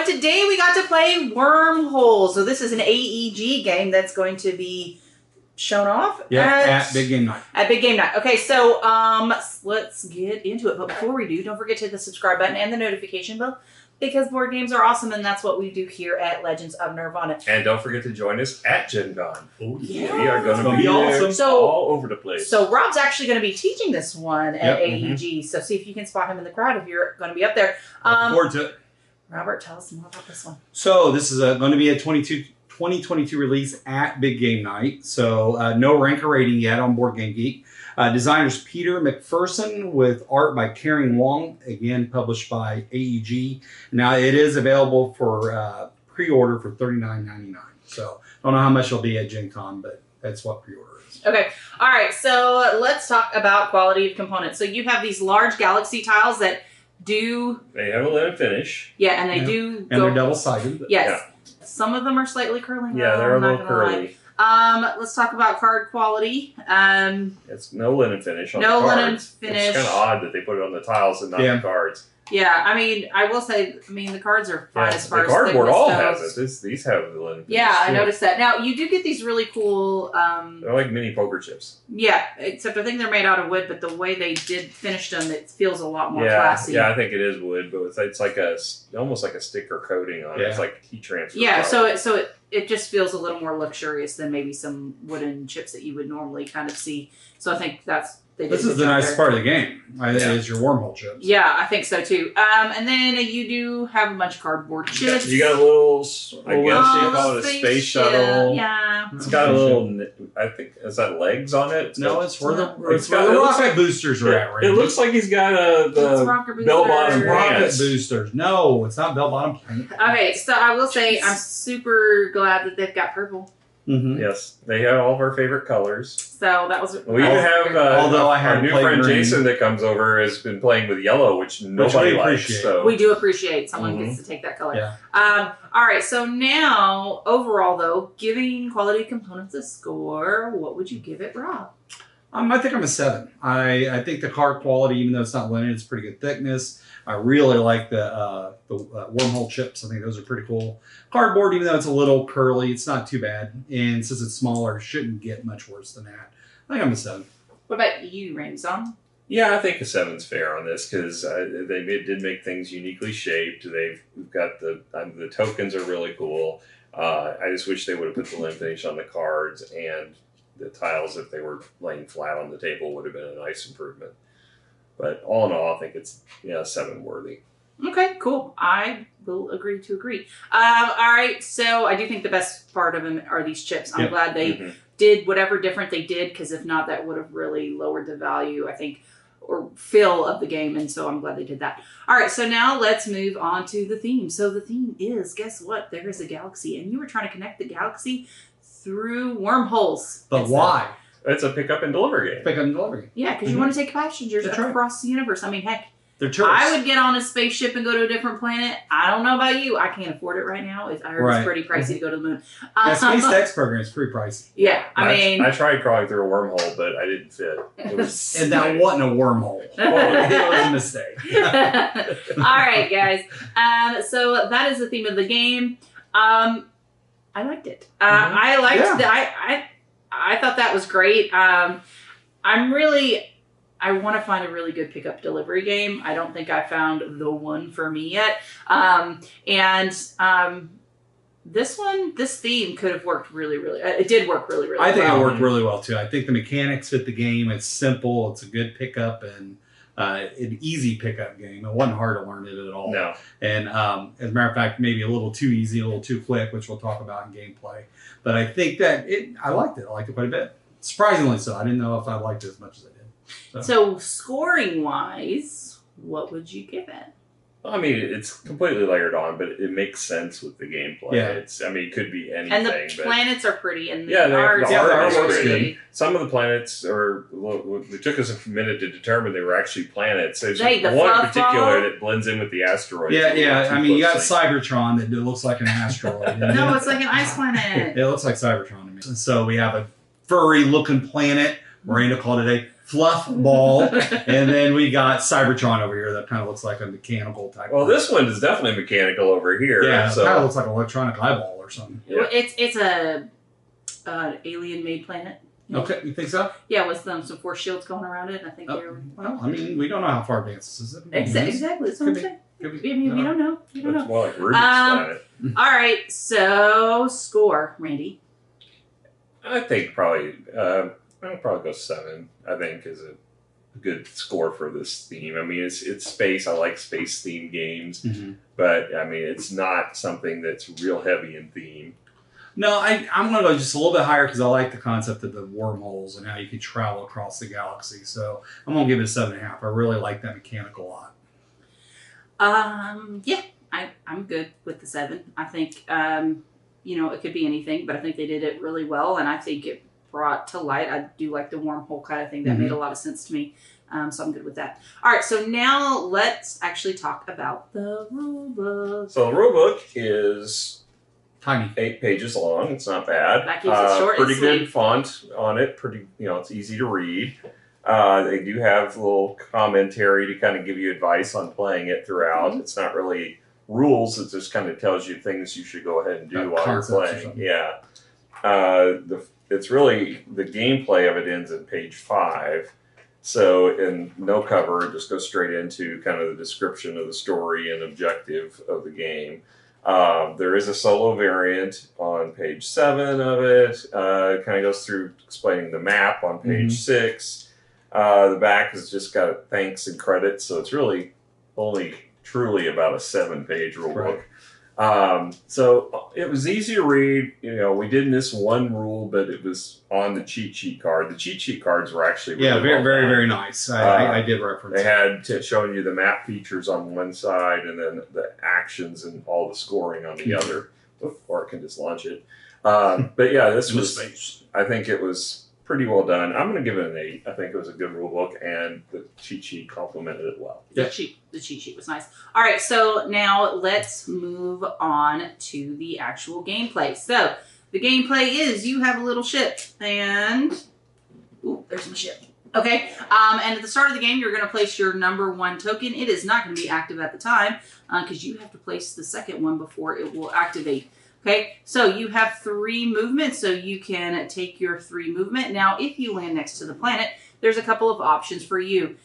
and today we got to play Wormholes. So this is an AEG game that's going to be shown off at Big Game Night. At Big Game Night. Okay, so let's get into it. But before we do, don't forget to hit the subscribe button and the notification bell, because board games are awesome, and that's what we do here at Legends of Nirvana. And don't forget to join us at Gen Con. Oh, yeah. We are going to be awesome. All over the place. So Rob's actually going to be teaching this one at AEG. So see if you can spot him in the crowd if you're going to be up there. Looking forward to it. Robert, tell us more about this one. So this is going to be a 2022 release at Big Game Night. So no rank or rating yet on Board Game Geek. Designers Peter McPherson with art by Karen Wong, again published by AEG. Now it is available for pre-order for $39.99. So don't know how much it'll be at Gen Con, but that's what pre-order is. Okay. All right. So let's talk about quality of components. So you have these large galaxy tiles that They have a linen finish. Yeah, and they do. And they're double-sided. Yes. Yeah. Some of them are slightly curling. Yeah, they're a little curly. Let's talk about card quality. It's no linen finish on the cards. No linen finish. It's kind of odd that they put it on the tiles and not the cards. Yeah, I mean, I will say, the cards are fine as far as the cardboard all has it. These have the linen finish. Yeah, I noticed that. Now, you do get these really cool... they're like mini poker chips. Yeah, except I think they're made out of wood, but the way they did finish them, it feels a lot more classy. Yeah, I think it is wood, but it's like almost like a sticker coating on it. It's like heat transfer. Yeah, so it just feels a little more luxurious than maybe some wooden chips that you would normally kind of see. So I think this is the nice part of the game. Is your wormhole chips. Yeah, I think so too. And then you do have a bunch of cardboard chips. You got a little, I guess you call it a space shuttle. Yeah. It's got a little, I think, is that legs on it? It's where the rocket boosters are at, right? It looks like he's got the bell-bottom rocket boosters. No, it's not bell-bottom pants. Okay, so I will say I'm super glad that they've got purple. Mm-hmm. Yes, they have all of our favorite colors. So that was. We even have our new friend Jason that comes over has been playing with yellow, which nobody likes. So we do appreciate someone gets to take that color. Yeah. All right. So now, overall, though, giving quality components a score, what would you give it, Rob? I think I'm a 7. I think the card quality, even though it's not linen, it's pretty good thickness. I really like the wormhole chips. I think those are pretty cool. Cardboard, even though it's a little curly, it's not too bad. And since it's smaller, it shouldn't get much worse than that. I think I'm a 7. What about you, Rainzon? Yeah, I think a 7's fair on this because they did make things uniquely shaped. We've got the tokens are really cool. I just wish they would have put the linen finish on the cards, and the tiles, if they were laying flat on the table, would have been a nice improvement. But all in all, I think it's 7 worthy. Okay, cool. I will agree to agree. All right, so I do think the best part of them are these chips. I'm glad they did whatever different they did, because if not, that would have really lowered the value, I think, or feel of the game, and so I'm glad they did that. All right, so now let's move on to the theme. So the theme is, guess what? There is a galaxy, and you were trying to connect the galaxy through wormholes. But why? It's a pick up and deliver game. Pick up and deliver game. Yeah, because you want to take passengers across the universe. I mean, heck, they're tourists. I would get on a spaceship and go to a different planet. I don't know about you. I can't afford it right now. I heard it's pretty pricey to go to the moon. That SpaceX program is pretty pricey. Yeah, I tried crawling through a wormhole, but I didn't fit. And that wasn't a wormhole. It was a mistake. All right, guys. So that is the theme of the game. I liked it. I liked I thought that was great. I want to find a really good pickup delivery game. I don't think I found the one for me yet. This theme could have worked really, really. It did work really, really well. I think it worked really well too. I think the mechanics fit the game. It's simple. It's a good pickup and an easy pickup game. It wasn't hard to learn it at all. No. And as a matter of fact, maybe a little too easy, a little too quick, which we'll talk about in gameplay. But I think that I liked it. I liked it quite a bit. Surprisingly so. I didn't know if I liked it as much as I did. So scoring-wise, what would you give it? I mean, it's completely layered on, but it makes sense with the gameplay. Yeah. It could be anything. And the planets are pretty, and the art is pretty. Some of the planets it took us a minute to determine they were actually planets. There's one in particular that blends in with the asteroids. Yeah. I mean, you got Cybertron that looks like an asteroid. No, it's like an ice planet. It looks like Cybertron to me. So we have a furry-looking planet. Miranda called it a fluff ball, and then we got Cybertron over here that kind of looks like a mechanical type. Well, this one is definitely mechanical over here. Yeah, so it kind of looks like an electronic eyeball or something. Yeah. Well, it's a alien-made planet. Okay, you think so? Yeah, with some force shields going around it. I think they're. Well, I mean, we don't know how far advanced this is. Exactly. That's what I'm saying. I mean, we don't know. You don't it's know. more like Rubik's planet. All right. So score, Randy. I think probably I'll probably go 7. I think is a good score for this theme. I mean, it's space. I like space themed games, but I mean, it's not something that's real heavy in theme. No, I'm going to go just a little bit higher because I like the concept of the wormholes and how you can travel across the galaxy. So I'm going to give it a 7.5. I really like that mechanic a lot. Yeah, I'm good with the 7. I think, it could be anything, but I think they did it really well, and I think it brought to light. I do like the wormhole kind of thing. That made a lot of sense to me. So I'm good with that. All right, so now let's actually talk about the rulebook. So the rulebook is tiny, 8 pages long. It's not bad. That keeps it short and pretty sweet. good font on it. Pretty, it's easy to read. They do have a little commentary to kind of give you advice on playing it throughout. It's not really rules. It just kind of tells you things you should go ahead and do while you're playing. Yeah. It's really, the gameplay of it ends at page 5. So, in no cover, just go straight into kind of the description of the story and objective of the game. There is a solo variant on page 7 of it. It kind of goes through explaining the map on page 6. The back has just got thanks and credits, so it's really only truly about a 7-page rulebook. So it was easy to read. We did miss one rule, but it was on the cheat sheet card. The cheat sheet cards were actually really very, very nice. I did reference. They had showing you the map features on one side, and then the actions and all the scoring on the other. Or I can just launch it. But yeah, this was. I think it was pretty well done. I'm going to give it an 8. I think it was a good rule book, and the cheat sheet complemented it well. The cheat sheet was nice. All right, so now let's move on to the actual gameplay. So the gameplay is you have a little ship, and there's my ship. Okay, and at the start of the game, you're going to place your number 1 token. It is not going to be active at the time because you have to place the second one before it will activate. Okay, so you have 3 movements, so you can take your 3 movement. Now, if you land next to the planet, there's a couple of options for you.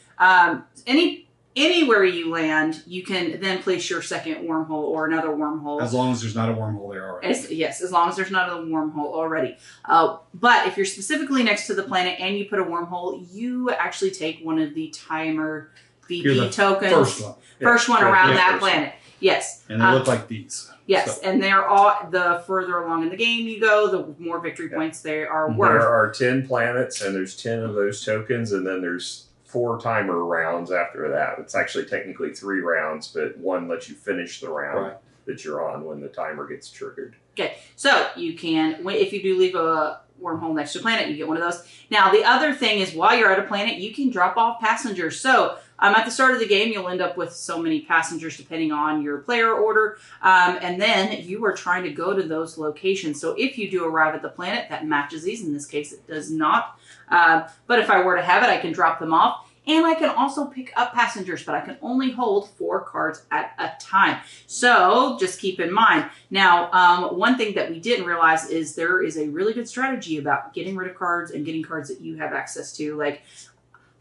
Anywhere you land, you can then place your second wormhole or another wormhole. As long as there's not a wormhole there already. Yes, as long as there's not a wormhole already. But if you're specifically next to the planet and you put a wormhole, you actually take one of the timer VP tokens. First one around that planet. Yes. And they look like these. Yes, so. And they're all, the further along in the game you go, the more victory points they are worth. There are 10 planets, and there's 10 of those tokens, and then there's 4 timer rounds after that. It's actually technically 3 rounds, but one lets you finish the round that you're on when the timer gets triggered. Okay, so you can, if you do leave a wormhole next to a planet, you get one of those. Now, the other thing is while you're at a planet, you can drop off passengers. So at the start of the game, you'll end up with so many passengers depending on your player order. And then you are trying to go to those locations. So if you do arrive at the planet, that matches these. In this case, it does not. But if I were to have it, I can drop them off. And I can also pick up passengers, but I can only hold 4 cards at a time. So just keep in mind. Now, one thing that we didn't realize is there is a really good strategy about getting rid of cards and getting cards that you have access to. Like,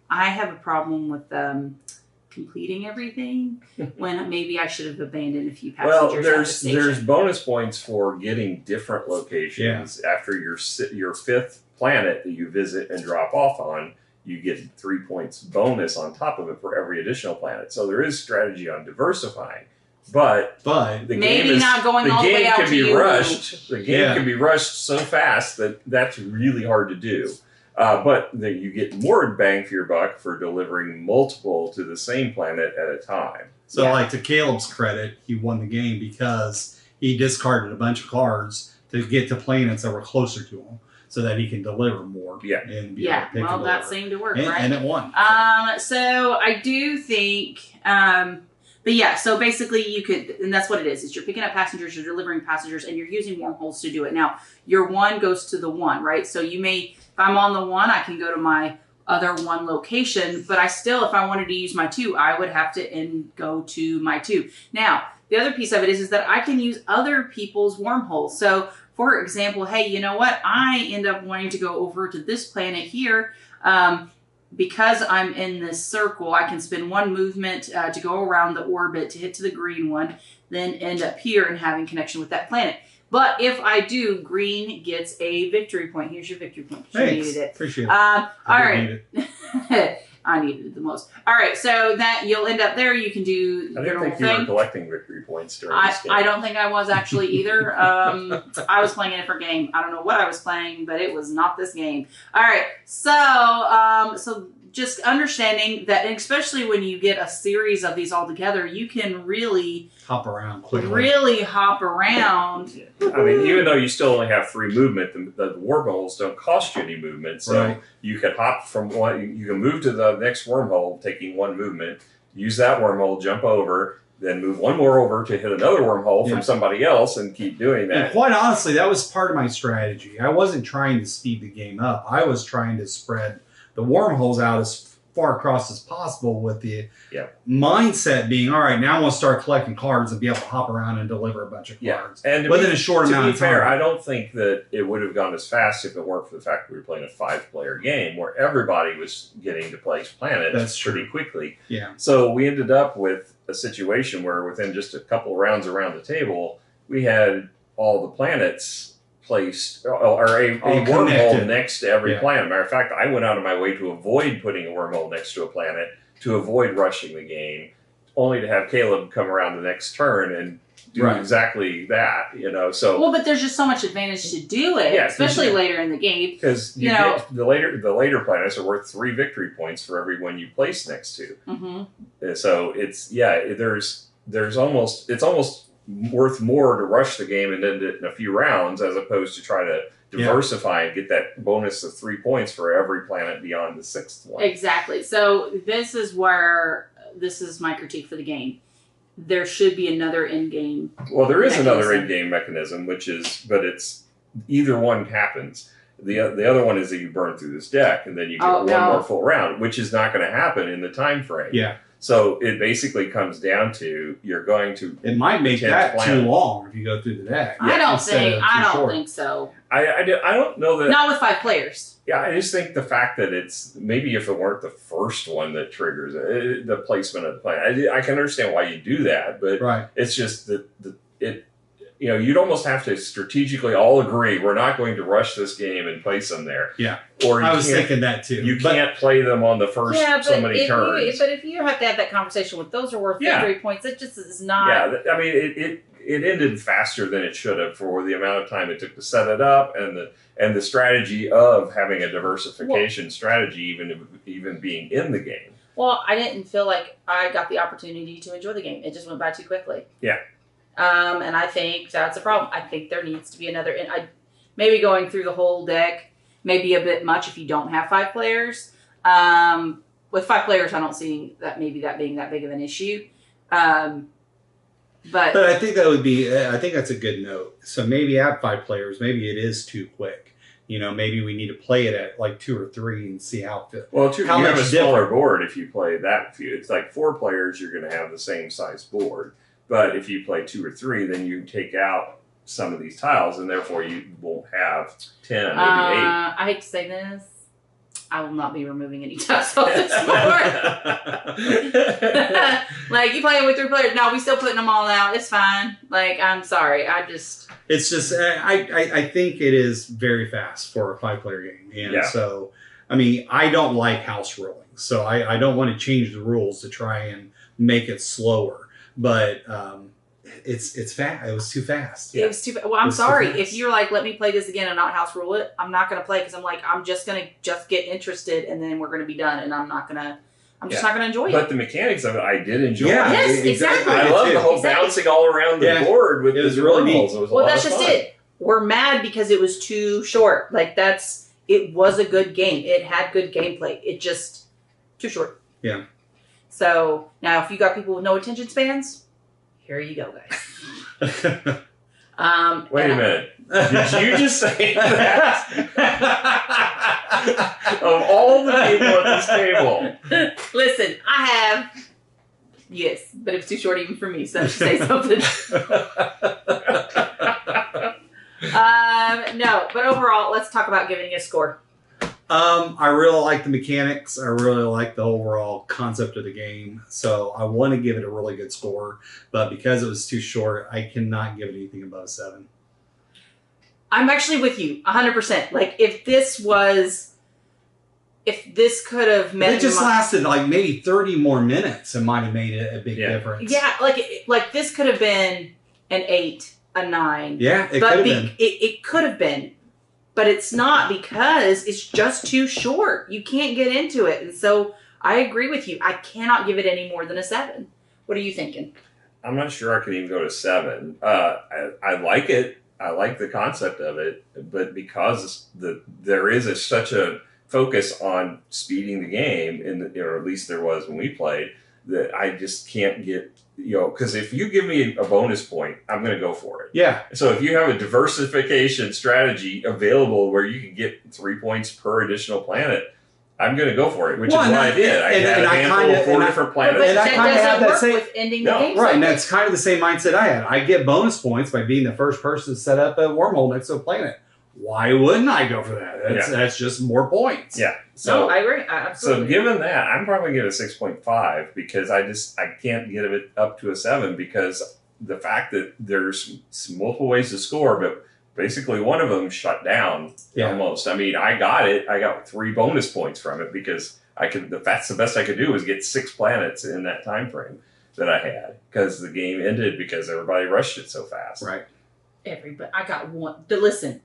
I have a problem with completing everything when maybe I should have abandoned a few passengers. Well, there's bonus points for getting different locations after your 5th planet that you visit and drop off on. You get 3 points bonus on top of it for every additional planet. So there is strategy on diversifying. But the maybe game not going all the way out to you. The game can be rushed so fast that that's really hard to do. But you get more bang for your buck for delivering multiple to the same planet at a time. So, like, to Caleb's credit, he won the game because he discarded a bunch of cards to get to planets that were closer to him, so that he can deliver more. Yeah. And be able to pick and that seemed to work, right? And it won. So I do think, but yeah, so basically you could, and that's what it is you're picking up passengers, you're delivering passengers, and you're using wormholes to do it. Now, your 1 goes to the 1, right? So you may, if I'm on the 1, I can go to my other one location, but I still, if I wanted to use my 2, I would have to go to my 2. Now, the other piece of it is that I can use other people's wormholes. So, for example, hey, you know what? I end up wanting to go over to this planet here. Because I'm in this circle, I can spend 1 movement to go around the orbit to hit to the green one, then end up here and having connection with that planet. But if I do, green gets a victory point. Here's your victory point. You Thanks. needed it. Appreciate it. All right. I needed it the most. All right, so that you'll end up there. You can do I didn't think you were collecting victory points during this game. I don't think I was actually either. I was playing a different game. I don't know what I was playing, but it was not this game. All right, so just understanding that, and especially when you get a series of these all together, you can really hop around quickly. Really hop around. Yeah. I mean, even though you still only have 3 movement, the wormholes don't cost you any movement. So you can hop from one, you can move to the next wormhole, taking 1 movement, use that wormhole, jump over, then move 1 more over to hit another wormhole from somebody else and keep doing that. And quite honestly, that was part of my strategy. I wasn't trying to speed the game up. I was trying to spread the wormholes out as far across as possible, with the mindset being, all right, now I want to start collecting cards and be able to hop around and deliver a bunch of cards within a short amount of time. Fair, I don't think that it would have gone as fast if it weren't for the fact that we were playing a 5-player game where everybody was getting to place planets pretty quickly. Yeah. So we ended up with a situation where within just a couple of rounds around the table, we had all the planets placed, or a wormhole next to every planet. Matter of fact, I went out of my way to avoid putting a wormhole next to a planet, to avoid rushing the game, only to have Caleb come around the next turn and do exactly that, you know. So but there's just so much advantage to do it, especially later in the game, because the later planets are worth 3 victory points for every one you place next to. So it's it's almost worth more to rush the game and end it in a few rounds as opposed to try to diversify and get that bonus of 3 points for every planet beyond the 6th one. Exactly. So this is my critique for the game. There should be another in-game. Well, there is another in-game mechanism, but it's either one happens. The other one is that you burn through this deck and then you get one more full round, which is not going to happen in the time frame. Yeah. So it basically comes down to you're going to. It might make that too long if you go through the deck. I don't think so. I don't know that. Not with 5 players. Yeah, I just think the fact that it's maybe if it weren't the first one that triggers it, the placement of the planet. I can understand why you do that, but it's just that you'd almost have to strategically all agree we're not going to rush this game and place them there. Yeah. Or I was thinking that too. You can't play them on the first so many turns. But if you have to have that conversation with those are worth victory points, it just is not. Yeah, I mean it ended faster than it should have for the amount of time it took to set it up and the strategy of having a diversification strategy even being in the game. Well, I didn't feel like I got the opportunity to enjoy the game. It just went by too quickly. Yeah. And I think that's a problem. I think there needs to be another. Maybe going through the whole deck may be a bit much if you don't have 5 players. With 5 players, I don't see that being that big of an issue. But I think that would be. I think that's a good note. So maybe at 5 players, maybe it is too quick. You know, maybe we need to play it at like 2 or 3 and see how. Well, you have a smaller board if you play that few. It's like 4 players, you're going to have the same size board. But if you play 2 or 3, then you take out some of these tiles, and therefore you won't have 10, maybe 8. I hate to say this. I will not be removing any tiles off this board. Like, you playing with 3 players? No, we still putting them all out. It's fine. Like, I'm sorry. It's just, I think it is very fast for a 5-player game. And so, I mean, I don't like house ruling. So I don't want to change the rules to try and make it slower. But it's fast. It was too fast. It was too fast. Well, I'm sorry. If you're like, let me play this again and not house rule it, I'm not going to play because I'm just going to get interested and then we're going to be done and I'm just not going to enjoy it. But the mechanics of it, I did enjoy. Yeah, yes, exactly. I love the whole bouncing all around the board with the wormholes. It was that's just it. We're mad because it was too short. Like it was a good game. It had good gameplay. It just too short. Yeah. So now, if you got people with no attention spans, here you go, guys. Wait a minute. Did you just say that? Of all the people at this table. Listen, I have. Yes, but it was too short even for me, so I should say something. No, but overall, let's talk about giving you a score. I really like the mechanics. I really like the overall concept of the game. So I want to give it a really good score, but because it was too short, I cannot give it anything above 7. I'm actually with you 100%. Like if this could have meant it just lasted like maybe 30 more minutes, it might have made it a big difference. Yeah, like this could have been an 8, a 9. Yeah, it could have been. It could have been. But it's not because it's just too short. You can't get into it. And so I agree with you. I cannot give it any more than a 7. What are you thinking? I'm not sure I could even go to 7. I like it. I like the concept of it. But because there is such a focus on speeding the game, or at least there was when we played, that I just can't get... because if you give me a bonus point, I'm going to go for it. Yeah. So if you have a diversification strategy available where you can get 3 points per additional planet, I'm going to go for it, which is what I did. I had a handful of 4 different planets. But that doesn't work with ending the game. Right, and that's kind of the same mindset I had. I get bonus points by being the first person to set up a wormhole next to a planet. Why wouldn't I go for that? That's just more points. Yeah. So I agree. Absolutely. So given that, I'm probably going to give it a 6.5 because I can't get it up to a 7 because the fact that there's multiple ways to score, but basically one of them shut down almost. I mean, I got it. I got 3 bonus points from it because that's the best I could do was get 6 planets in that time frame that I had because the game ended because everybody rushed it so fast. Right. Everybody. I got one. Listen.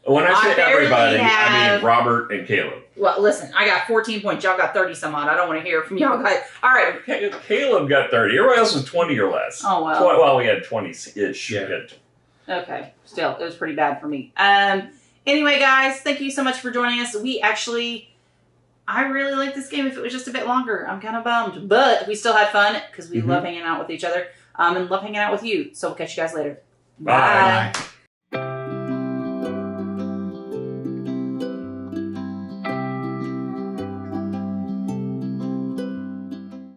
When I say everybody, I mean Robert and Caleb. Well, listen, I got 14 points. Y'all got 30 some odd. I don't want to hear from y'all guys. All right. Caleb got 30. Everybody else was 20 or less. Oh, well. Well, we had 20-ish. Yeah. Okay. Still, it was pretty bad for me. Anyway, guys, thank you so much for joining us. I really like this game. If it was just a bit longer, I'm kind of bummed. But we still had fun because we love hanging out with each other and love hanging out with you. So we'll catch you guys later. Bye.